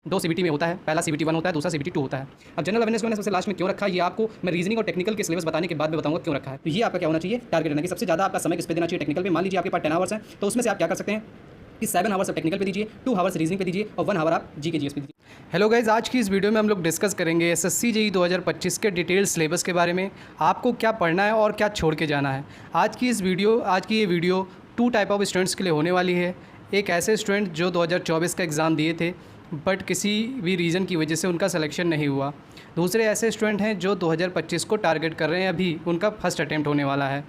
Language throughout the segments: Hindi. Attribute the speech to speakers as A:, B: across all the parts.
A: दो सीबीटी में होता है, पहला सीबीटी 1 होता है, दूसरा सीबीटी 2 होता है। अब जनरल अवेयरनेस को मैंने सबसे लास्ट में क्यों रखा है, ये आपको मैं रीजनिंग और टेक्निकल के सिलेबस बताने के बाद में बताऊंगा क्यों रखा है। तो ये आपका क्या होना चाहिए, टारगेट रहना कि सबसे ज़्यादा आपका समय किस पे देना चाहिए टेक्निकल पे। मान लीजिए आपके पास 10 आवर्स है, तो उसमें से आप क्या कर सकते हैं कि 7 आवर्स आप टेक्निकल पे दीजिए, 2 आवर्स रीजनिंग पे दीजिए और 1 आवर आप जीके जीएस पे दीजिए। हेलो गाइज, आज की इस वीडियो में हम लोग डिस्कस करेंगे एसएससी जेईई 2025 के डिटेल सिलेबस के बारे में। आपको क्या पढ़ना है और क्या छोड़ के जाना है। आज की ये वीडियो 2 टाइप ऑफ स्टूडेंट्स के लिए होने वाली है। एक ऐसे स्टूडेंट जो 2024 का एग्ज़ाम दिए थे बट किसी भी रीज़न की वजह से उनका सिलेक्शन नहीं हुआ। दूसरे ऐसे स्टूडेंट हैं जो 2025 को टारगेट कर रहे हैं, अभी उनका फर्स्ट अटैम्प्ट होने वाला है।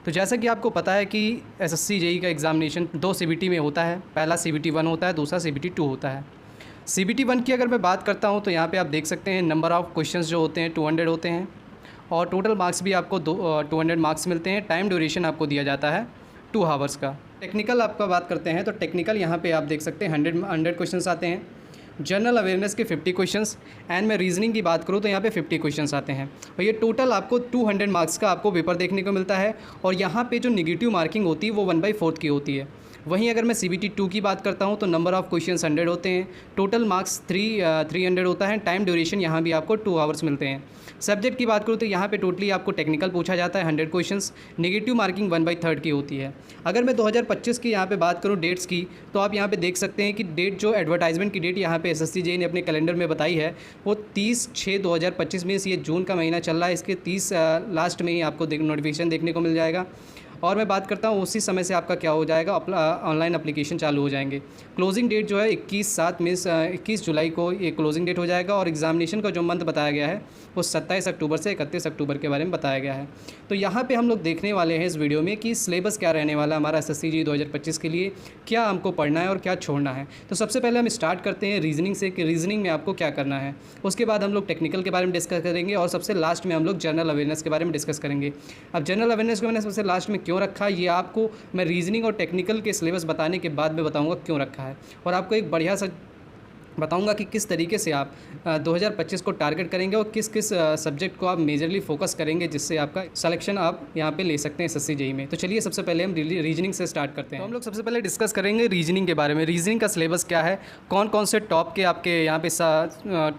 A: तो जैसा कि आपको पता है कि एसएससी जेईई का एग्ज़ामिनेशन 2 सीबीटी में होता है, पहला सीबीटी 1 होता है, दूसरा सीबीटी 2 होता है। सीबीटी 1 की अगर मैं बात करता हूं तो यहाँ पे आप देख सकते हैं नंबर ऑफ़ क्वेश्चंस जो होते हैं 200 होते हैं और टोटल मार्क्स भी आपको 200 मार्क्स मिलते हैं। टाइम ड्यूरेशन आपको दिया जाता है 2 आवर्स का। टेक्निकल आपका बात करते हैं तो टेक्निकल यहाँ पे आप देख सकते हैं 100 क्वेश्चंस आते हैं। जनरल अवेयरनेस के 50 क्वेश्चंस एंड मैं रीजनिंग की बात करूँ तो यहाँ पे 50 क्वेश्चंस आते हैं और ये टोटल आपको 200 मार्क्स का आपको पेपर देखने को मिलता है। और यहाँ पे जो नेगेटिव मार्किंग होती है वो 1/4 की होती है। वहीं अगर मैं सीबीटी 2 की बात करता हूँ तो नंबर ऑफ़ क्वेश्चंस 100 होते हैं, टोटल मार्क्स 300 होता है। टाइम ड्यूरेशन यहाँ भी आपको 2 आवर्स मिलते हैं। सब्जेक्ट की बात करूँ तो यहाँ पे टोटली आपको टेक्निकल पूछा जाता है 100 क्वेश्चंस, नेगेटिव मार्किंग 1/3 की होती है। अगर मैं 2025 की यहाँ पे बात करूँ डेट्स की तो आप यहाँ पे देख सकते हैं कि डेट जो एडवर्टाइजमेंट की डेट यहाँ पे एसएससी जेईई ने अपने कैलेंडर में बताई है वो 30/6/2025 में। ये जून का महीना चल रहा है, इसके 30 लास्ट में ही आपको नोटिफिकेशन देखने को मिल जाएगा। और मैं बात करता हूँ उसी समय से आपका क्या हो जाएगा, ऑनलाइन एप्लीकेशन चालू हो जाएंगे। क्लोजिंग डेट जो है 21 जुलाई को ये क्लोजिंग डेट हो जाएगा और एग्जामिनेशन का जो मंथ बताया गया है वो 27 अक्टूबर से 31 अक्टूबर के बारे में बताया गया है। तो यहाँ पे हम लोग देखने वाले हैं इस वीडियो में कि सिलेबस क्या रहने वाला है हमारा एसएससी जेईई 2025 के लिए, क्या हमको पढ़ना है और क्या छोड़ना है। तो सबसे पहले हम स्टार्ट करते हैं रीजनिंग से कि रीजनिंग में आपको क्या करना है। उसके बाद हम लोग टेक्निकल के बारे में डिस्कस करेंगे और सबसे लास्ट में हम लोग जनरल अवेयरनेस के बारे में डिस्कस करेंगे। अब जनरल अवेयरनेस को मैंने सबसे लास्ट में क्यों रखा, ये आपको मैं रीजनिंग और टेक्निकल के सिलेबस बताने के बाद में बताऊंगा क्यों रखा है। और आपको एक बढ़िया सा बताऊंगा कि किस तरीके से आप 2025 को टारगेट करेंगे और किस किस सब्जेक्ट को आप मेजरली फोकस करेंगे जिससे आपका सिलेक्शन आप यहाँ पे ले सकते हैं एसएससी जेईई में। तो चलिए सबसे पहले हम रीजनिंग से स्टार्ट करते हैं। तो हम लोग सबसे पहले डिस्कस करेंगे रीजनिंग के बारे में। रीजनिंग का सिलेबस क्या है, कौन कौन से टॉप के आपके यहाँ पे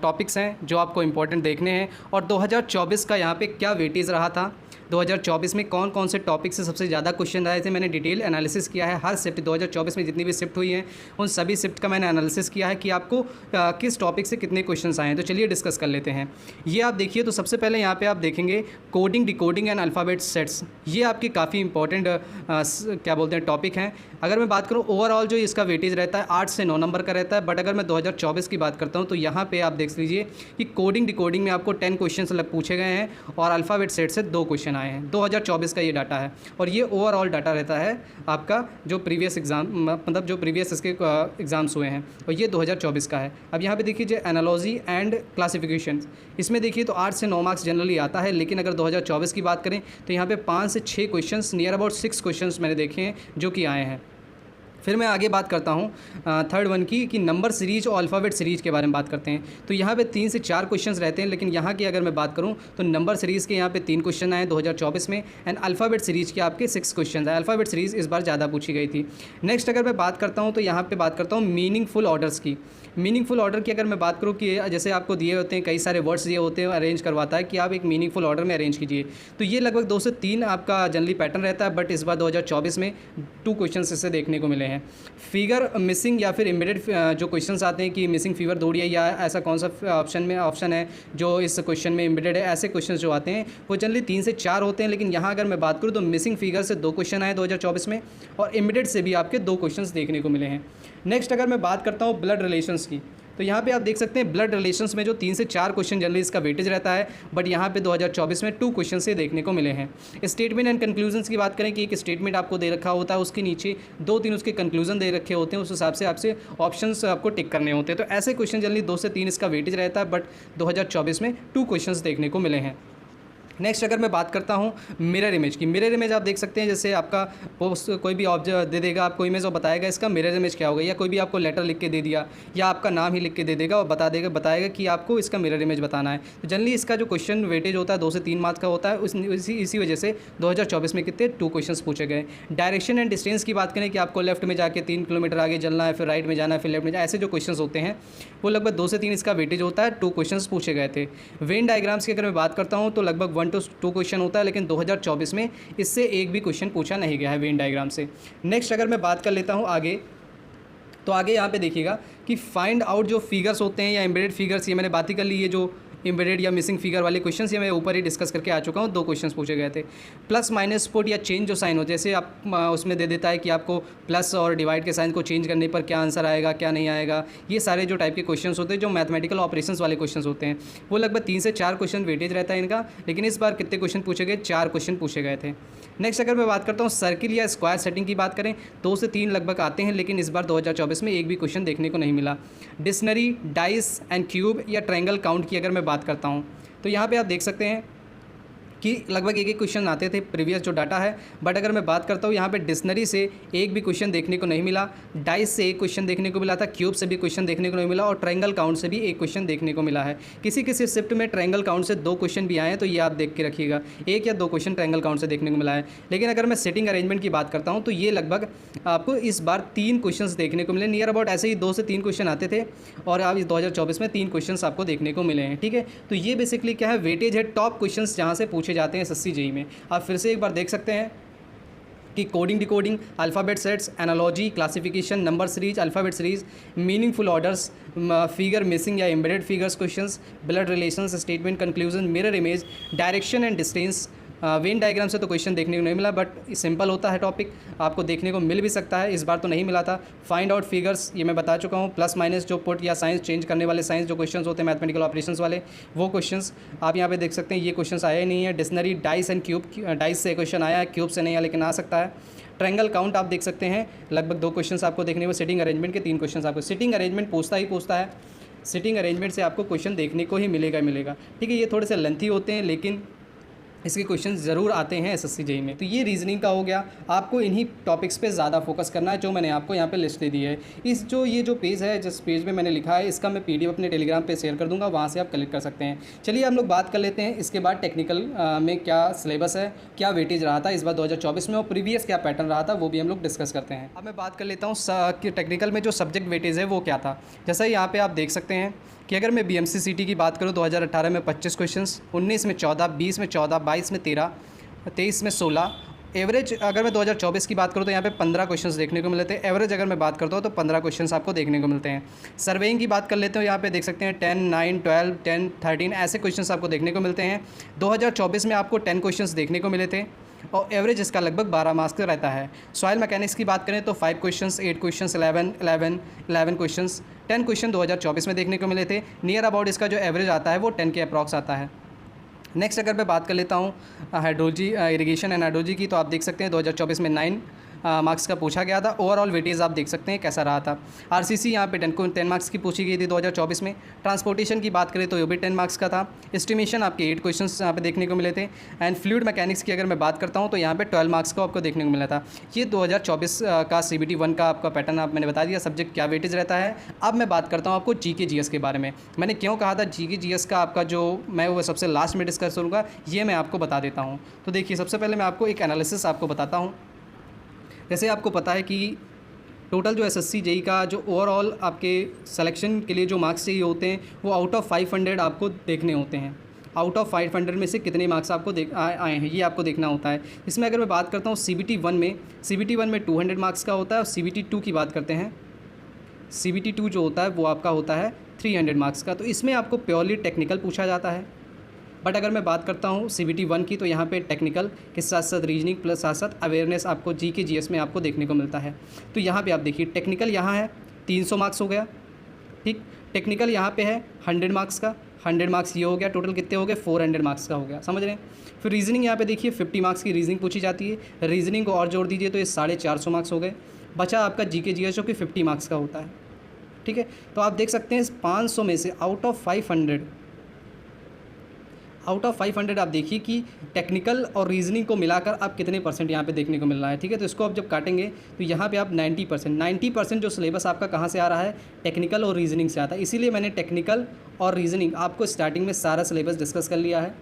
A: टॉपिक्स हैं जो आपको इंपॉर्टेंट देखने हैं और 2024 का यहाँ पे क्या वेटेज रहा था। 2024 में कौन कौन से टॉपिक से सबसे ज़्यादा क्वेश्चन आए थे, मैंने डिटेल एनालिसिस किया है। हर शिफ्ट 2024 में जितनी भी शिफ्ट हुई हैं उन सभी शिफ्ट का मैंने एनालिसिस किया है कि आपको किस टॉपिक से कितने क्वेश्चंस आए हैं। तो चलिए डिस्कस कर लेते हैं। ये आप देखिए तो सबसे पहले यहाँ पे आप देखेंगे coding, decoding and alphabet sets. ये आपके काफ़ी इंपॉर्टेंट क्या बोलते हैं टॉपिक हैं। अगर मैं बात करूँ ओवरऑल जो इसका वेटेज रहता है 8 से 9 नंबर का रहता है, बट अगर मैं 2024 की बात करता हूँ तो यहाँ पर आप देख लीजिए कि कोडिंग डिकोडिंग में आपको 10 क्वेश्चन पूछे गए हैं और अल्फ़ाबेट सेट से 2 क्वेश्चन आए हैं। 2024 का ये डाटा है और ये ओवरऑल डाटा रहता है आपका जो प्रीवियस एग्ज़ाम मतलब जो प्रीवियस इसके एग्ज़ाम्स हुए हैं और ये 2024 का है। अब यहाँ पे देखिए जो एनालॉजी एंड क्लासिफिकेशन, इसमें देखिए तो 8 से 9 मार्क्स जनरली आता है, लेकिन अगर 2024 की बात करें तो यहाँ पे 5 से 6 क्वेश्चंस, नियर अबाउट 6 क्वेश्चंस मैंने देखे हैं जो कि आए हैं। फिर मैं आगे बात करता हूँ थर्ड वन की कि नंबर सीरीज और अल्फ़ाबेट सीरीज़ के बारे में बात करते हैं। तो यहाँ पे 3 से 4 क्वेश्चंस रहते हैं, लेकिन यहाँ की अगर मैं बात करूँ तो नंबर सीरीज़ के यहाँ पे 3 क्वेश्चन आए 2024 में एंड अल्फ़ाबेट सीरीज़ के आपके 6 क्वेश्चन आए। अल्फ़ाबेट सीरीज़ इस बार ज़्यादा पूछी गई थी। नेक्स्ट अगर मैं बात करता हूँ तो यहाँ पर बात करता हूँ मीनिंगफुल ऑर्डर्स की। मीनिंगफुल ऑर्डर की अगर मैं बात करूँ कि जैसे आपको दिए होते हैं कई सारे वर्ड्स दिए होते हैं, अरेंज करवाता है कि आप एक मीनिंगफुल ऑर्डर में अरेंज कीजिए। तो ये लगभग 2 से 3 आपका जनरली पैटर्न रहता है, बट इस बार 2024 में 2 क्वेश्चन इससे देखने को मिले हैं। फिगर मिसिंग या फिर एम्बेडेड जो क्वेश्चंस आते हैं कि मिसिंग फिगर ढूंढिए या ऐसा कौन सा ऑप्शन है जो इस क्वेश्चन में एम्बेडेड है, ऐसे क्वेश्चंस जो आते हैं वो जनरली 3 से 4 होते हैं। लेकिन यहाँ अगर मैं बात करूँ तो मिसिंग फिगर से 2 क्वेश्चन आए 2024 में और एम्बेडेड से भी आपके 2 क्वेश्चन देखने को मिले हैं। नेक्स्ट अगर मैं बात करता हूँ ब्लड रिलेशंस की, तो यहाँ पे आप देख सकते हैं ब्लड रिलेशंस में जो 3 से 4 क्वेश्चन जनरली इसका वेटेज रहता है, बट यहाँ पे 2024 में 2 क्वेश्चन से देखने को मिले हैं। स्टेटमेंट एंड कंक्लूजन्स की बात करें कि एक स्टेटमेंट आपको दे रखा होता है, उसके नीचे 2-3 उसके कंक्लूजन दे रखे होते हैं, उस हिसाब से आपसे ऑप्शंस आपको टिक करने होते हैं। तो ऐसे क्वेश्चन जनरली 2 से 3 इसका वेटेज रहता है, बट 2024 में 2 क्वेश्चन देखने को मिले हैं। नेक्स्ट अगर मैं बात करता हूँ मिरर इमेज की, मिरर इमेज आप देख सकते हैं जैसे आपका पोस्ट कोई भी ऑब्जेक्ट दे देगा आपको इमेज और बताएगा इसका मिरर इमेज क्या होगा, या कोई भी आपको लेटर लिख के दे दिया या आपका नाम ही लिख के दे देगा और बताएगा कि आपको इसका मिरर इमेज बताना है। तो जनरली इसका जो क्वेश्चन वेटेज होता है 2 से 3 मार्क्स का होता है। इसी वजह से 2024 में कितने 2 क्वेश्चन पूछे गए। डायरेक्शन एंड डिस्टेंस की बात करें कि आपको लेफ्ट में जाके 3 किलोमीटर आगे चलना है, फिर राइट में जाना है, फिर लेफ्ट में जाना, ऐसे जो क्वेश्चन होते हैं वो लगभग 2 से 3 इसका वेटेज होता है। 2 क्वेश्चन पूछे गए थे। वेन डायग्राम्स की अगर मैं बात करता हूँ तो लगभग 1 to 2 क्वेश्चन होता है, लेकिन 2024 में इससे एक भी क्वेश्चन पूछा नहीं गया है वेन डायग्राम से। नेक्स्ट अगर मैं बात कर लेता हूँ आगे, तो आगे यहाँ पे देखिएगा कि फाइंड आउट जो फिगर्स होते हैं या एम्बेडेड फिगर्स, ये मैंने बात ही कर ली। ये जो एम्बेडेड या मिसिंग फिगर वाले क्वेश्चंस ये मैं ऊपर ही डिस्कस करके आ चुका हूँ। 2 क्वेश्चंस पूछे गए थे। प्लस माइनस पुट या चेंज जो साइन हो, जैसे आप उसमें दे देता है कि आपको प्लस और डिवाइड के साइन को चेंज करने पर क्या आंसर आएगा क्या नहीं आएगा, ये सारे जो टाइप के क्वेश्चंस होते हैं जो मैथमेटिकल ऑपरेशंस वाले क्वेश्चंस होते हैं वो लगभग 3 से 4 क्वेश्चन वेटेज रहता है इनका। लेकिन इस बार कितने क्वेश्चन पूछे गए, 4 क्वेश्चन पूछे गए थे। नेक्स्ट अगर मैं बात करता हूँ सर्किल या स्क्वायर सेटिंग की बात करें 2 से 3 लगभग आते हैं, लेकिन इस बार 2024 में एक भी क्वेश्चन देखने को नहीं मिला। डिक्शनरी, डाइस एंड क्यूब या ट्रायंगल काउंट की अगर मैं बात करता हूँ तो यहाँ पे आप देख सकते हैं कि लगभग एक क्वेश्चन आते थे प्रीवियस जो डाटा है। बट अगर मैं बात करता हूँ यहाँ पे डिक्शनरी से एक भी क्वेश्चन देखने को नहीं मिला, डाइस से एक क्वेश्चन देखने को मिला था, क्यूब से भी क्वेश्चन देखने को नहीं मिला और ट्रायंगल काउंट से भी एक क्वेश्चन देखने को मिला है। किसी किसी शिफ्ट में ट्रायंगल काउंट से 2 क्वेश्चन भी आए हैं, तो ये आप देख के रखिएगा, 1 या 2 क्वेश्चन ट्रायंगल काउंट से देखने को मिला है। लेकिन अगर मैं सिटिंग अरेंजमेंट की बात करता हूँ तो ये लगभग आपको इस बार 3 क्वेश्चन देखने को मिले। नियर अबाउट ऐसे ही 2 से 3 क्वेश्चन आते थे और अब इस 2024 में 3 क्वेश्चन आपको देखने को मिले हैं। ठीक है, तो ये बेसिकली क्या है, वेटेज है टॉप क्वेश्चन जहाँ से पूछे जाते हैं SSC JEE में। आप फिर से एक बार देख सकते हैं कि coding, decoding, alphabet sets, analogy, classification, number series, alphabet series, meaningful orders, figure missing या embedded figures questions, blood relations, statement, conclusion, mirror image, direction and distance. Venn diagram से तो क्वेश्चन देखने को नहीं मिला, बट सिंपल होता है टॉपिक, आपको देखने को मिल भी सकता है। इस बार तो नहीं मिला था। फाइंड आउट फिगर्स ये मैं बता चुका हूँ। प्लस माइनस जो पुट या साइंस चेंज करने वाले साइंस जो क्वेश्चंस होते हैं मैथमेटिकल ऑपरेशंस वाले, वो क्वेश्चंस आप यहाँ पे देख सकते हैं। ये क्वेश्चंस आया ही नहीं है। Dictionary, dice and cube, dice से क्वेश्चन आया है, क्यूब से नहीं आया लेकिन आ सकता है। ट्रायंगल काउंट आप देख सकते हैं, लगभग 2 क्वेश्चन आपको देखने को। सिटिंग अरेंजमेंट के 3 क्वेश्चन आपको। सिटिंग अरेंजमेंट पूछता है, सिटिंग अरेंजमेंट से आपको क्वेश्चन देखने को ही मिलेगा। ठीक है, ये थोड़े से लेंथी होते हैं लेकिन इसके क्वेश्चन ज़रूर आते हैं SSC JEE में। तो ये रीजनिंग का हो गया। आपको इन्हीं टॉपिक्स पे ज़्यादा फोकस करना है जो मैंने आपको यहाँ पे लिस्ट दे दी है। ये जो पेज है, जिस पेज में मैंने लिखा है, इसका मैं PDF अपने टेलीग्राम पे शेयर कर दूँगा, वहाँ से आप कलेक्ट कर सकते हैं। चलिए हम लोग बात कर लेते हैं इसके बाद टेक्निकल में क्या सिलेबस है, क्या वेटेज रहा था इस बार 2024 में और प्रीवियस क्या पैटर्न रहा था, वो भी हम लोग डिस्कस करते हैं। अब मैं बात कर लेता हूँ कि टेक्निकल में जो सब्जेक्ट वेटेज है वो क्या था। जैसा यहाँ पर आप देख सकते हैं कि अगर मैं BMC CT की बात करूँ 2018 में 25 क्वेश्चंस, 19 में 14, 20 में 14, 22 में 13, 23 में 16। एवरेज अगर मैं 2024 की बात करूँ तो यहाँ पे 15 क्वेश्चंस देखने को मिले थे। एवरेज अगर मैं बात करता हूँ तो 15 क्वेश्चंस आपको देखने को मिलते हैं। सर्वेइंग की बात कर लेते हो, यहाँ पे देख सकते हैं 10, 9, 12, 10, 13 ऐसे क्वेश्चंस आपको देखने को मिलते हैं। 2024 में आपको 10 क्वेश्चंस देखने को मिले थे और एवरेज इसका लगभग 12 मार्क्स का रहता है। सॉइल मैकेनिक्स की बात करें तो 5 क्वेश्चंस, 8 क्वेश्चंस, 11 क्वेश्चंस, 10 क्वेश्चन 2024 में देखने को मिले थे। नियर अबाउट इसका जो एवरेज आता है वो 10 के अप्रॉक्स आता है। नेक्स्ट अगर मैं बात कर लेता हूँ हाइड्रोलॉजी, इरिगेशन एंड हाइड्रोलॉजी की, तो आप देख सकते हैं 2024 में 9 मार्क्स का पूछा गया था। ओवरऑल वेटेज आप देख सकते हैं कैसा रहा था। RCC यहाँ पे 10 मार्क्स की पूछी गई थी 2024 में। ट्रांसपोर्टेशन की बात करें तो ये भी 10 मार्क्स का था। एस्टिमेशन आपके 8 क्वेश्चंस यहाँ पे देखने को मिले थे। एंड फ्लूइड मैकेनिक्स की अगर मैं बात करता हूँ तो यहाँ पे 12 मार्क्स का आपको देखने को मिला था। ये 2024 का CBT 1 का आपका पैटर्न आप मैंने बता दिया, सब्जेक्ट क्या वेटेज रहता है। अब मैं बात करता हूँ आपको GK GS के बारे में। मैंने क्यों कहा था GK GS का आपका जो मैं वो सबसे लास्ट में डिस्कस करूँगा, ये मैं आपको बता देता हूँ। तो देखिए, सबसे पहले मैं आपको एक एनालिसिस आपको बताता हूँ। जैसे आपको पता है कि टोटल जो SSC JEE का जो ओवरऑल आपके सिलेक्शन के लिए जो मार्क्स चाहिए होते हैं वो आउट ऑफ 500 आपको देखने होते हैं। आउट ऑफ 500 में से कितने मार्क्स आपको आए हैं ये आपको देखना होता है। इसमें अगर मैं बात करता हूँ CBT 1 में 200 मार्क्स का होता है और CBT 2 की बात करते हैं, CBT 2 जो होता है वो आपका होता है 300 मार्क्स का। तो इसमें आपको प्योरली टेक्निकल पूछा जाता है। बट अगर मैं बात करता हूँ CBT 1 की, तो यहाँ पे टेक्निकल के साथ साथ रीजनिंग प्लस साथ साथ अवेयरनेस आपको GK GS में आपको देखने को मिलता है। तो यहाँ पे आप देखिए, टेक्निकल यहाँ है 300 मार्क्स हो गया, ठीक। टेक्निकल यहाँ पे है 100 मार्क्स का, 100 मार्क्स ये हो गया, टोटल कितने हो गए 400 मार्क्स का हो गया, समझ रहे हैं। फिर रीजनिंग यहाँ पे देखिए 50 मार्क्स की रीजनिंग पूछी जाती है। रीजनिंग को और जोड़ दीजिए तो ये 450 मार्क्स हो गए। बचा आपका GK GS जो कि 50 मार्क्स का होता है, ठीक है। तो आप देख सकते हैं 500 में से आउट ऑफ 500 आउट ऑफ 500 आप देखिए कि टेक्निकल और रीजनिंग को मिलाकर आप कितने परसेंट यहाँ पे देखने को मिल रहा है। ठीक है, तो इसको आप जब काटेंगे तो यहाँ पे आप 90% जो सिलेबस आपका कहाँ से आ रहा है, टेक्निकल और रीजनिंग से आता है। इसीलिए मैंने टेक्निकल और रीजनिंग आपको स्टार्टिंग में सारा सिलेबस डिस्कस कर लिया है,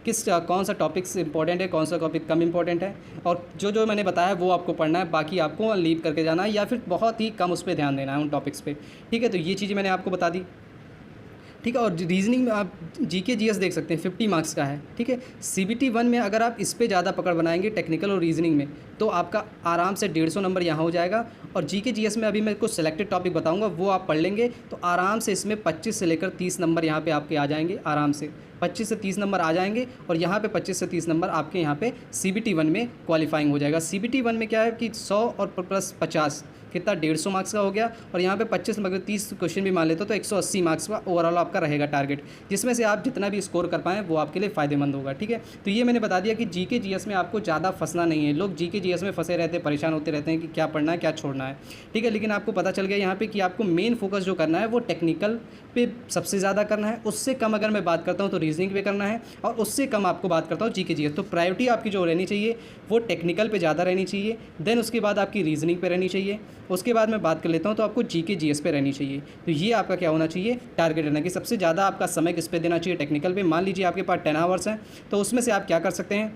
A: कौन सा टॉपिक्स इंपॉर्टेंट है, कौन सा टॉपिक कम इंपॉर्टेंट है, और जो मैंने बताया वो आपको पढ़ना है, बाकी आपको लीव करके जाना है या फिर बहुत ही कम उस पर ध्यान देना है उन टॉपिक्स पे। ठीक है, तो ये चीज़ें मैंने आपको बता दी। ठीक है, और रीजनिंग में आप जीके जीएस देख सकते हैं 50 मार्क्स का है। ठीक है, CBT 1 में अगर आप इस पे ज़्यादा पकड़ बनाएंगे टेक्निकल और रीजनिंग में तो आपका आराम से 150 नंबर यहाँ हो जाएगा। और जीके जीएस में अभी मैं कुछ सेलेक्टेड टॉपिक बताऊंगा, वो आप पढ़ लेंगे तो आराम से इसमें 25 से लेकर 30 नंबर यहाँ पे आपके आ जाएंगे। आराम से 25 से 30 नंबर आ जाएंगे और यहाँ पे 25 से 30 नंबर आपके यहाँ पे CBT 1 में क्वालिफाइंग हो जाएगा। CBT 1 में क्या है कि 100 और प्लस 50 कितना 150 मार्क्स का हो गया, और यहाँ पे 25 मगर 30 क्वेश्चन भी मान लेते हो तो 180 मार्क्स का ओवरऑल आपका रहेगा टारगेट, जिसमें से आप जितना भी स्कोर कर पाएँ वो आपके लिए फ़ायदेमंद होगा। ठीक है, तो ये मैंने बता दिया कि जीके जीएस में आपको ज़्यादा फंसना नहीं है। लोग जीके जीएस में फंसे रहते हैं, परेशान होते रहते हैं कि क्या पढ़ना है क्या छोड़ना है। ठीक है, लेकिन आपको पता चल गया यहाँ पर कि आपको मेन फोकस जो करना है वो टेक्निकल पे सबसे ज़्यादा करना है। उससे कम अगर मैं बात करता हूँ तो रीजनिंग पे करना है, और उससे कम आपको बात करता हूँ जीके जीएस। तो प्रायोरिटी आपकी जो रहनी चाहिए वो टेक्निकल पे ज़्यादा रहनी चाहिए, देन उसके बाद आपकी रीजनिंग पे रहनी चाहिए, उसके बाद मैं बात कर लेता हूँ तो आपको जीके जीएस पे रहनी चाहिए। तो ये आपका क्या होना चाहिए, टारगेट रहना कि सबसे ज़्यादा आपका समय किस पे देना चाहिए, टेक्निकल पे। मान लीजिए आपके पास 10 आवर्स हैं तो उसमें से आप क्या कर सकते हैं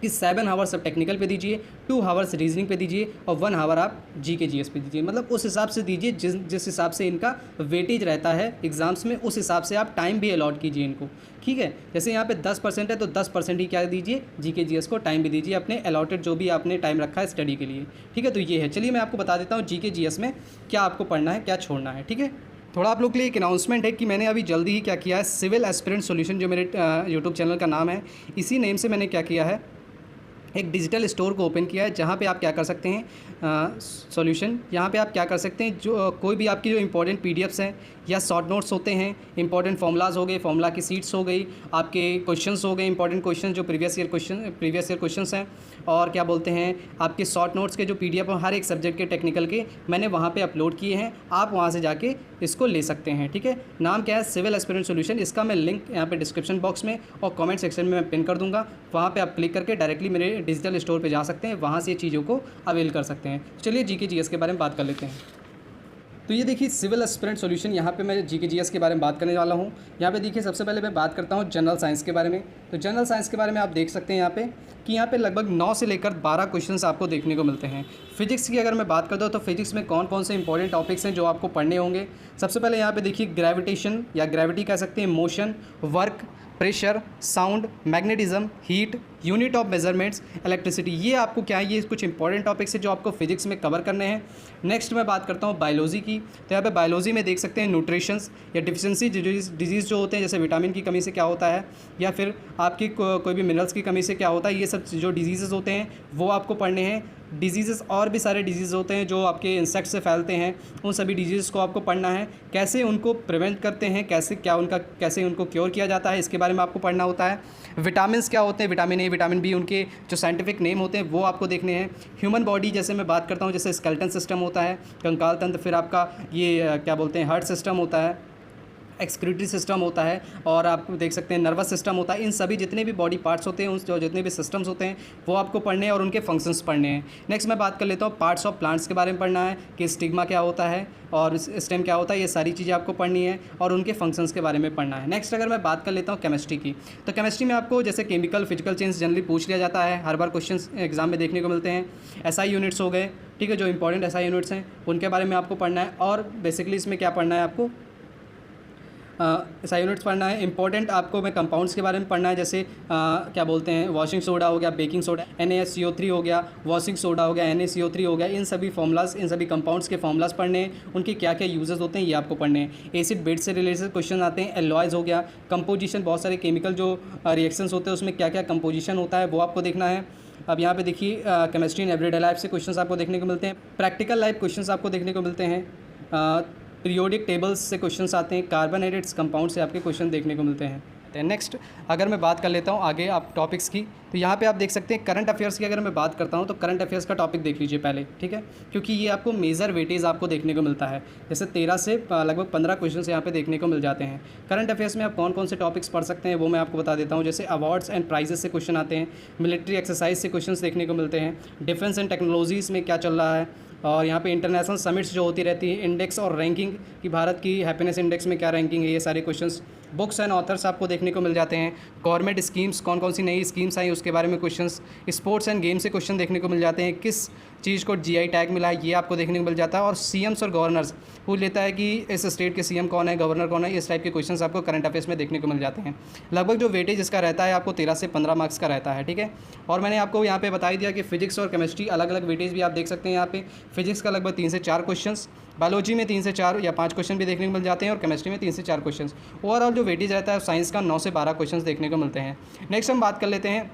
A: कि 7 आवर्स आप टेक्निकल पे दीजिए, 2 आवर्स रीजनिंग पे दीजिए और 1 आवर आप जीके जीएस पे दीजिए। मतलब उस हिसाब से दीजिए जिस हिसाब से इनका वेटेज रहता है एग्जाम्स में, उस हिसाब से आप टाइम भी अलॉट कीजिए इनको। ठीक है, जैसे यहाँ पे 10% है तो 10% ही क्या दीजिए, जीके जीएस को टाइम भी दीजिए अपने अलॉटेड जो भी आपने टाइम रखा है स्टडी के लिए। ठीक है, तो ये है। चलिए मैं आपको बता देता हूँ जीके जीएस में क्या आपको पढ़ना है क्या छोड़ना है। ठीक है, थोड़ा आप लोग के लिए एक अनाउंसमेंट है कि मैंने अभी जल्दी ही क्या किया है, सिविल एस्पिरेंट सॉल्यूशन जो मेरे यूट्यूब चैनल का नाम है, इसी नेम से मैंने क्या किया है, एक डिजिटल स्टोर को ओपन किया है जहाँ पे आप क्या कर सकते हैं, सॉल्यूशन यहाँ पे आप क्या कर सकते हैं, जो कोई भी आपकी जो इंपॉर्टेंट पीडीएफ्स हैं या शॉर्ट नोट्स होते हैं, इंपॉर्टेंट फॉर्मूलाज हो गए, फॉर्मूला की सीट्स हो गई, आपके क्वेश्चंस हो गए, इंपॉर्टेंट क्वेश्चन जो प्रीवियस ईयर क्वेश्चंस हैं, और क्या बोलते हैं आपके शॉर्ट नोट्स के जो पीडीएफ हर एक सब्जेक्ट के टेक्निकल के मैंने वहाँ पे अपलोड किए हैं, आप वहाँ से जाके इसको ले सकते हैं। ठीक है, नाम क्या है, सिविल एस्पिरेंट सॉल्यूशन। इसका मैं लिंक यहाँ पे डिस्क्रिप्शन बॉक्स में और कमेंट सेक्शन में मैं पिन कर दूँगा, वहाँ पर आप क्लिक करके डायरेक्टली मेरे डिजिटल स्टोर पर जा सकते हैं, वहाँ से ये चीज़ों को अवेल कर सकते हैं। चलिए जीके जीएस के बारे में बात कर लेते हैं। तो ये देखिए सिविल एस्पिरेंट सॉल्यूशन, यहाँ पे मैं जीके जीएस के बारे में बात करने वाला हूँ। यहाँ पे देखिए सबसे पहले मैं बात करता हूँ जनरल साइंस के बारे में। तो जनरल साइंस के बारे में आप देख सकते हैं यहाँ पे कि यहाँ पे लगभग 9 से लेकर 12 क्वेश्चंस आपको देखने को मिलते हैं। फिजिक्स की अगर मैं बात करता हूँ तो फिजिक्स में कौन कौन से इंपॉर्टेंट टॉपिक्स हैं जो आपको पढ़ने होंगे। सबसे पहले यहाँ पे देखिए ग्रेविटेशन या ग्रेविटी कह सकते हैं, motion, work, pressure, sound, magnetism, heat, unit of measurements, electricity. ये आपको क्या है, ये कुछ इंपॉर्टेंट टॉपिक्स है जो आपको फिजिक्स में कवर करने हैं। नेक्स्ट मैं बात करता हूँ बायोलॉजी की। तो यहाँ पे बायोलॉजी में देख सकते हैं न्यूट्रिशंस या डिफिशिएंसी डिजीज़ जो होते हैं, जैसे विटामिन की कमी से क्या होता है या फिर आपकी कोई भी मिनरल्स की कमी से क्या होता है, ये सब जो डिजीज़ होते हैं वो आपको पढ़ने हैं। डिजीज़ और भी सारे डिजीज़ होते हैं जो आपके इंसेक्ट से फैलते हैं, उन सभी डिजीज़ को आपको पढ़ना है। कैसे उनको प्रिवेंट करते हैं, कैसे उनको क्योर किया जाता है, इसके बारे में आपको पढ़ना होता है। विटामिन्स क्या होते हैं, विटामिन ए, विटामिन बी, उनके जो साइंटिफिक नेम होते हैं वो आपको देखने हैं। ह्यूमन बॉडी जैसे मैं बात करता हूँ, जैसे स्केलेटन सिस्टम होता है, कंकाल तंत्र, फिर आपका ये क्या बोलते हैं हार्ट सिस्टम होता है, एक्सक्रीटरी सिस्टम होता है, और आप देख सकते हैं नर्वस सिस्टम होता है। इन सभी जितने भी बॉडी पार्ट्स होते हैं, उन जो जितने भी सिस्टम्स होते हैं वो आपको पढ़ने हैं और उनके फंक्शंस पढ़ने हैं। नेक्स्ट मैं बात कर लेता हूँ पार्ट्स ऑफ प्लांट्स के बारे में पढ़ना है कि स्टिग्मा क्या होता है और स्टेम क्या होता है, ये सारी चीज़ें आपको पढ़नी है और उनके फंक्शंस के बारे में पढ़ना है। नेक्स्ट अगर मैं बात कर लेता हूँ केमिस्ट्री की, तो केमिस्ट्री में आपको जैसे केमिकल फिजिकल चेंज जनरली पूछ लिया जाता है, हर बार क्वेश्चन एग्जाम में देखने को मिलते हैं। एसआई यूनिट्स हो गए, ठीक है, जो इंपॉर्टेंट एसआई यूनिट्स हैं उनके बारे में आपको पढ़ना है। और बेसिकली इसमें क्या पढ़ना है आपको, एसआई यूनिट्स पढ़ना है। इंपॉर्टेंट आपको मैं कंपाउंड्स के बारे में पढ़ना है, जैसे क्या बोलते हैं वॉशिंग सोडा हो गया, बेकिंग सोडा NaSCO3 हो गया, वॉशिंग सोडा हो गया NaCO3 हो गया, इन सभी फॉर्मूलाज, इन सभी कंपाउंड्स के फॉर्मूलाज पढ़ने हैं, उनके क्या क्या यूजेस होते हैं ये आपको पढ़ने हैं। एसिड बेस से रिलेटेड क्वेश्चन आते हैं, एलॉयज़ हो गया, कंपोजिशन, बहुत सारे केमिकल जो रिएक्शंस होते हैं उसमें क्या क्या कंपोजिशन होता है वो आपको देखना है। अब यहाँ पे देखिए केमिस्ट्री इन एवरीडे लाइफ से क्वेश्चंस आपको देखने को मिलते हैं, प्रैक्टिकल लाइफ क्वेश्चंस आपको देखने को मिलते हैं, पीरियोडिक टेबल्स से क्वेश्चंस आते हैं, कार्बोनेटेड कंपाउंड से आपके क्वेश्चन देखने को मिलते हैं। करते हैं। नेक्स्ट अगर मैं बात कर लेता हूँ आगे आप टॉपिक्स की, तो यहाँ पे आप देख सकते हैं करंट अफेयर्स की अगर मैं बात करता हूँ तो करंट अफेयर्स का टॉपिक देख लीजिए पहले, ठीक है, क्योंकि ये आपको मेजर वेटेज आपको देखने को मिलता है। जैसे 13 से लगभग 15 क्वेश्चन यहाँ पे देखने को मिल जाते हैं। करंट अफेयर्स में आप कौन कौन से टॉपिक्स पढ़ सकते हैं वो मैं आपको बता देता हूँ। जैसे अवार्ड्स एंड प्राइजेस से क्वेश्चन आते हैं, मिलिट्री एक्सरसाइज से क्वेश्चन देखने को मिलते हैं, डिफेंस एंड टेक्नोलॉजीज़ में क्या चल रहा है, और यहाँ पे इंटरनेशनल समिट्स जो होती रहती है, इंडेक्स और रैंकिंग कि भारत की हैप्पीनेस इंडेक्स में क्या रैंकिंग है, ये सारे क्वेश्चंस। बुक्स एंड ऑथर्स आपको देखने को मिल जाते हैं। गवर्नमेंट स्कीम्स, कौन कौन सी नई स्कीम्स आई उसके बारे में क्वेश्चंस। स्पोर्ट्स एंड गेम्स से क्वेश्चन देखने को मिल जाते हैं। किस चीज़ को जीआई टैग मिला है ये आपको देखने को मिल जाता है। और सीएम्स और गवर्नर्स पूछ लेता है कि इस स्टेट के सीएम कौन है, गवर्नर कौन है, इस टाइप के क्वेश्चंस आपको करंट अफेयर्स में देखने को मिल जाते हैं। लगभग जो वेटेज इसका रहता है आपको 13 से 15 मार्क्स का रहता है, ठीक है। और मैंने आपको यहाँ पे बता ही दिया कि फिजिक्स और केमिस्ट्री अलग अलग वेटेज भी आप देख सकते हैं। यहाँ पे फिजिक्स का लगभग 3 से 4 क्वेश्चन, बायोलॉजी में 3 से 4 या 5 क्वेश्चन भी देखने को मिल जाते हैं, और केमिस्ट्री में 3 से 4 क्वेश्चन। ओवरऑल जो वेटेज रहता है साइंस का 9 से 12 क्वेश्चन देखने को मिलते हैं। नेक्स्ट हम बात कर लेते हैं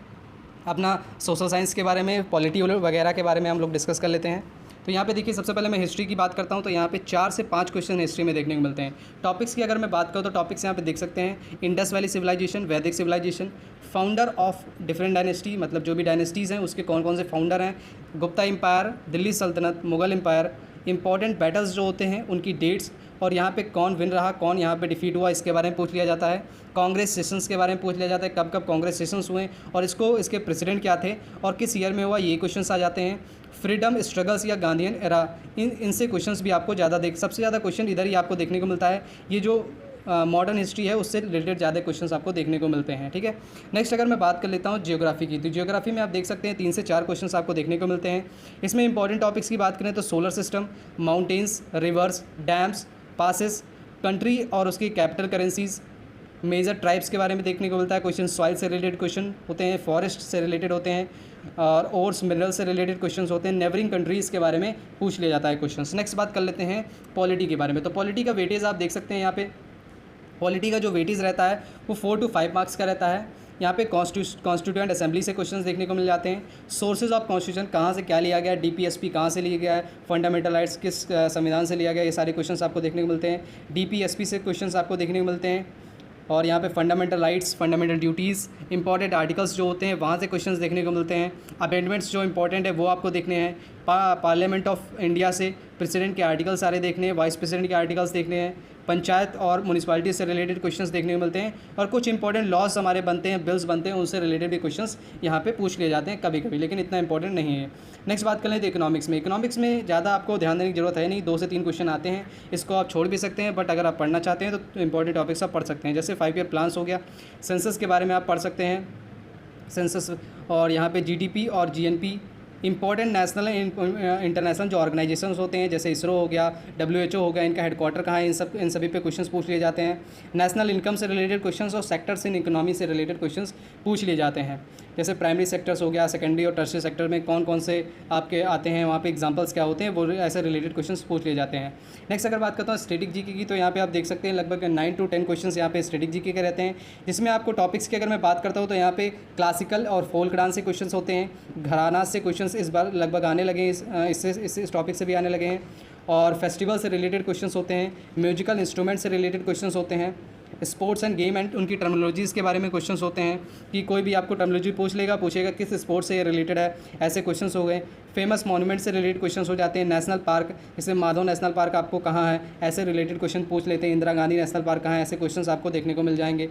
A: अपना सोशल साइंस के बारे में, पॉलिटी वगैरह के बारे में हम लोग डिस्कस कर लेते हैं। तो यहाँ पे देखिए सबसे पहले मैं हिस्ट्री की बात करता हूँ, तो यहाँ पे 4 से 5 क्वेश्चन हिस्ट्री में देखने को मिलते हैं। टॉपिक्स की अगर मैं बात करूँ तो टॉपिक्स यहाँ पे देख सकते हैं, Indus valley civilisation, Vedic civilisation, founder of different dynasty, मतलब जो भी डायनेस्टीज़ हैं उसके कौन कौन से फाउंडर हैं, गुप्ता एम्पायर, दिल्ली सल्तनत, मुगल एम्पायर, इंपॉर्टेंट बैटल्स जो होते हैं उनकी डेट्स, और यहाँ पे कौन विन रहा, कौन यहाँ पे डिफीट हुआ, इसके बारे में पूछ लिया जाता है। कांग्रेस सेशंस के बारे में पूछ लिया जाता है, कब कब कांग्रेस सेशंस हुए और इसके प्रेसिडेंट क्या थे और किस ईयर में हुआ, ये क्वेश्चंस आ जाते हैं। फ्रीडम स्ट्रगल्स या गांधीयन एरा, इनसे क्वेश्चंस भी आपको ज़्यादा सबसे ज़्यादा क्वेश्चन इधर ही आपको देखने को मिलता है। ये जो मॉडर्न हिस्ट्री है उससे रिलेटेड ज़्यादा क्वेश्चंस आपको देखने को मिलते हैं, ठीक है। नेक्स्ट अगर मैं बात कर लेता हूँ जियोग्राफी की, तो जियोग्राफी में आप देख सकते हैं 3 से 4 क्वेश्चंस आपको देखने को मिलते हैं। इसमें इंपॉर्टेंट टॉपिक्स की बात करें तो solar system, mountains, reverse, dams, passes, country और उसकी कैपिटल करेंसीज, मेजर ट्राइब्स के बारे में देखने को मिलता है क्वेश्चन। सॉइल से रिलेटेड क्वेश्चन होते हैं, फॉरेस्ट से रिलेटेड होते हैं, और ओर्स मिनरल से रिलेटेड क्वेश्चंस होते हैं। नेबरिंग कंट्रीज़ के बारे में पूछ लिया जाता है क्वेश्चंस। नेक्स्ट बात कर लेते हैं पॉलिटी के बारे में, तो पॉलिटी का वेटेज आप देख सकते हैं यहाँ पे। पॉलिटी का जो वेटेज रहता है वो 4 to 5 मार्क्स का रहता है। यहाँ पे कॉन्स्टिट्यूएंट असेंबली से क्वेश्चंस देखने को मिल जाते हैं। सोर्सेज ऑफ कॉन्स्टिट्यूशन, कहाँ से क्या लिया गया, डीपीएसपी कहाँ से लिया गया है, फंडामेंटल राइट्स किस संविधान से लिया गया, ये सारे क्वेश्चंस आपको देखने को मिलते हैं। डीपीएसपी से क्वेश्चंस आपको देखने को मिलते हैं। और यहाँ पे fundamental rights, fundamental duties, important articles जो होते हैं वहाँ से क्वेश्चंस देखने को मिलते हैं। अमेंडमेंट्स जो इंपॉर्टेंट है वो आपको देखने हैं। पार्लियामेंट ऑफ इंडिया से प्रेसिडेंट के आर्टिकल्स सारे देखने हैं, वाइस प्रेसिडेंट के आर्टिकल्स देखने हैं। पंचायत और म्यूनिसिपैलिटी से रिलेटेड क्वेश्चंस देखने को मिलते हैं, और कुछ इंपॉर्टेंट लॉज हमारे बनते हैं, बिल्स बनते हैं, उनसे रिलेटेड भी क्वेश्चंस यहाँ पे पूछ लिए जाते हैं कभी कभी, लेकिन इतना इंपॉर्टेंट नहीं है। नेक्स्ट बात कर लें तो इकोनॉमिक्स में। इकोनॉमिक्स में ज़्यादा आपको ध्यान देने की जरूरत है नहीं, 2 से 3 क्वेश्चन आते हैं, इसको आप छोड़ भी सकते हैं, बट अगर आप पढ़ना चाहते हैं तो इंपॉर्टेंट टॉपिक्स आप पढ़ सकते हैं। जैसे 5 ईयर प्लान्स हो गया, सेंसस के बारे में आप पढ़ सकते हैं, सेंसस, और यहाँ पे जीडीपी और जीएनपी, इंपॉर्टेंट नेशनल इंटरनेशनल जो ऑर्गेनाइजेशंस होते हैं जैसे इसरो हो गया, डब्ल्यूएचओ हो गया, इनका हेडक्वार्टर कहाँ है, इन सभी पे क्वेश्चंस पूछ लिए जाते हैं। नेशनल इनकम से रिलेटेड क्वेश्चंस और सेक्टर्स इन इकोनॉमी से रिलेटेड क्वेश्चंस पूछ लिए जाते हैं। जैसे प्राइमरी सेक्टर्स हो गया, सेकेंडरी और टर्शियरी सेक्टर में कौन कौन से आपके आते हैं, वहाँ पे एग्जांपल्स क्या होते हैं, वो ऐसे रिलेटेड क्वेश्चंस पूछ लिए जाते हैं। नेक्स्ट अगर बात करता हूँ स्टैटिक जीके की, तो यहाँ पे आप देख सकते हैं लगभग 9 to 10 क्वेश्चंस यहाँ पे स्टैटिक जीके के रहते हैं, जिसमें आपको टॉपिक्स की अगर मैं बात करता हूँ तो यहाँ पे क्लासिकल और फोल्क डांस से क्वेश्चंस होते हैं, घराना से क्वेश्चंस इस बार लगभग आने लगे, इस टॉपिक से भी आने लगे हैं, और फेस्टिवल से रिलेटेड क्वेश्चंस होते हैं, म्यूजिकल इंस्ट्रूमेंट से रिलेटेड क्वेश्चंस होते हैं, स्पोर्ट्स एंड गेम एंड उनकी टर्मिनोलॉजीज़ के बारे में क्वेश्चंस होते हैं कि कोई भी आपको टर्मिनोलॉजी पूछेगा किस स्पोर्ट्स से ये रिलेटेड है, ऐसे क्वेश्चंस हो गए। फेमस मॉन्यूमेंट से रिलेटेड क्वेश्चंस हो जाते हैं। नेशनल पार्क, जैसे माधव नेशनल पार्क आपको कहाँ है, ऐसे रिलेटेड क्वेश्चन पूछ लेते हैं। इंदिरा गांधी नेशनल पार्क कहाँ है, ऐसे क्वेश्चंस आपको देखने को मिल जाएंगे।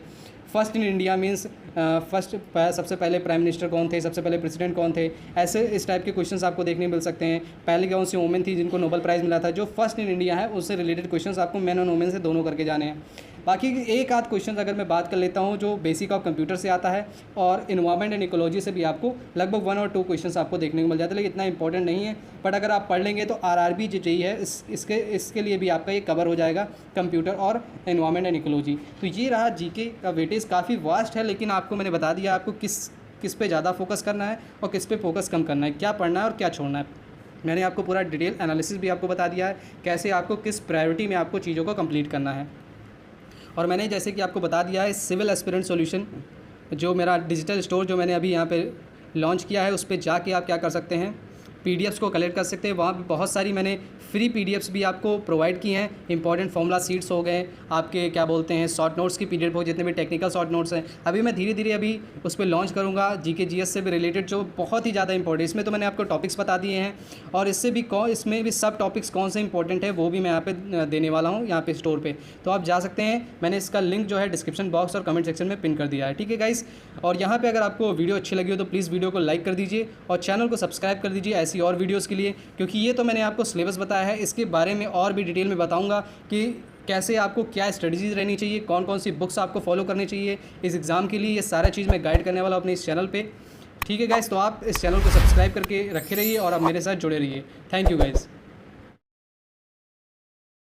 A: फर्स्ट इन इंडिया मीन्स सबसे पहले प्राइम मिनिस्टर कौन थे, सबसे पहले प्रेसिडेंट कौन थे, ऐसे इस टाइप के क्वेश्चंस आपको देखने को मिल सकते हैं। पहले कौन सी वुमेन थी जिनको नोबेल प्राइज़ मिला था, जो फर्स्ट इन इंडिया है उससे रिलेटेड क्वेश्चंस आपको मैन और वुमेन से दोनों करके जाने हैं। बाकी एक आध क्वेश्चन अगर मैं बात कर लेता हूँ जो बेसिक ऑफ कंप्यूटर से आता है, और इन्वायरमेंट एंड इकोलॉजी से भी आपको लगभग 1 और 2 क्वेश्चंस आपको देखने को मिल जाते हैं, लेकिन इतना इंपॉर्टेंट नहीं है। बट अगर आप पढ़ लेंगे तो आरआरबी जो चाहिए है इसके लिए भी आपका ये कवर हो जाएगा, कंप्यूटर और इन्वायरमेंट एंड इकोलॉजी। तो ये रहा जीके का वेटेज, काफ़ी वास्ट है, लेकिन आपको मैंने बता दिया आपको किस पे ज़्यादा फोकस करना है और किस पे फोकस कम करना है, क्या पढ़ना है और क्या छोड़ना है। मैंने आपको पूरा डिटेल एनालिसिस भी आपको बता दिया है, कैसे आपको किस प्रायोरिटी में आपको चीज़ों को कंप्लीट करना है। और मैंने जैसे कि आपको बता दिया है सिविल एस्पिरेंट सॉल्यूशन, जो मेरा डिजिटल स्टोर जो मैंने अभी यहाँ पे लॉन्च किया है, उस पर जाके आप क्या कर सकते हैं, पीडीएफ्स को कलेक्ट कर सकते हैं। वहाँ पे बहुत सारी मैंने फ्री पीडीएफ्स भी आपको प्रोवाइड की हैं। इंपॉर्टेंट फॉर्मूला सीट्स हो गए, आपके क्या बोलते हैं शॉर्ट नोट्स की पीडीएफ हो, जितने भी टेक्निकल शॉर्ट नोट्स हैं अभी मैं धीरे धीरे अभी उस पर लॉन्च करूँगा। जीके जीएस से भी रिलेटेड जो बहुत ही ज़्यादा इंपॉर्टेंट, इसमें तो मैंने आपको टॉपिक्स बता दिए हैं और इसमें भी सब टॉपिक्स कौन से इंपॉर्टेंट है वो भी मैं यहाँ पे देने वाला हूँ यहाँ पे स्टोर पे। तो आप जा सकते हैं, मैंने इसका लिंक जो है डिस्क्रिप्शन बॉक्स और कमेंट सेक्शन में पिन कर दिया है। ठीक है गाइस, और यहाँ पे अगर आपको वीडियो अच्छी लगी हो तो प्लीज़ वीडियो को लाइक कर दीजिए और चैनल को सब्सक्राइब कर दीजिए ऐसी और वीडियोज़ के लिए, क्योंकि ये तो मैंने आपको सिलेबस बताया है, इसके बारे में और भी डिटेल में बताऊँगा कि कैसे आपको क्या स्ट्रेटजीज रहनी चाहिए, कौन कौन सी बुक्स आपको फॉलो करनी चाहिए इस एग्ज़ाम के लिए। ये सारा चीज़ मैं गाइड करने वाला हूँ अपने इस चैनल पे। ठीक है गाइस, तो आप इस चैनल को सब्सक्राइब करके रखे रहिए और आप मेरे साथ जुड़े रहिए। Thank you guys.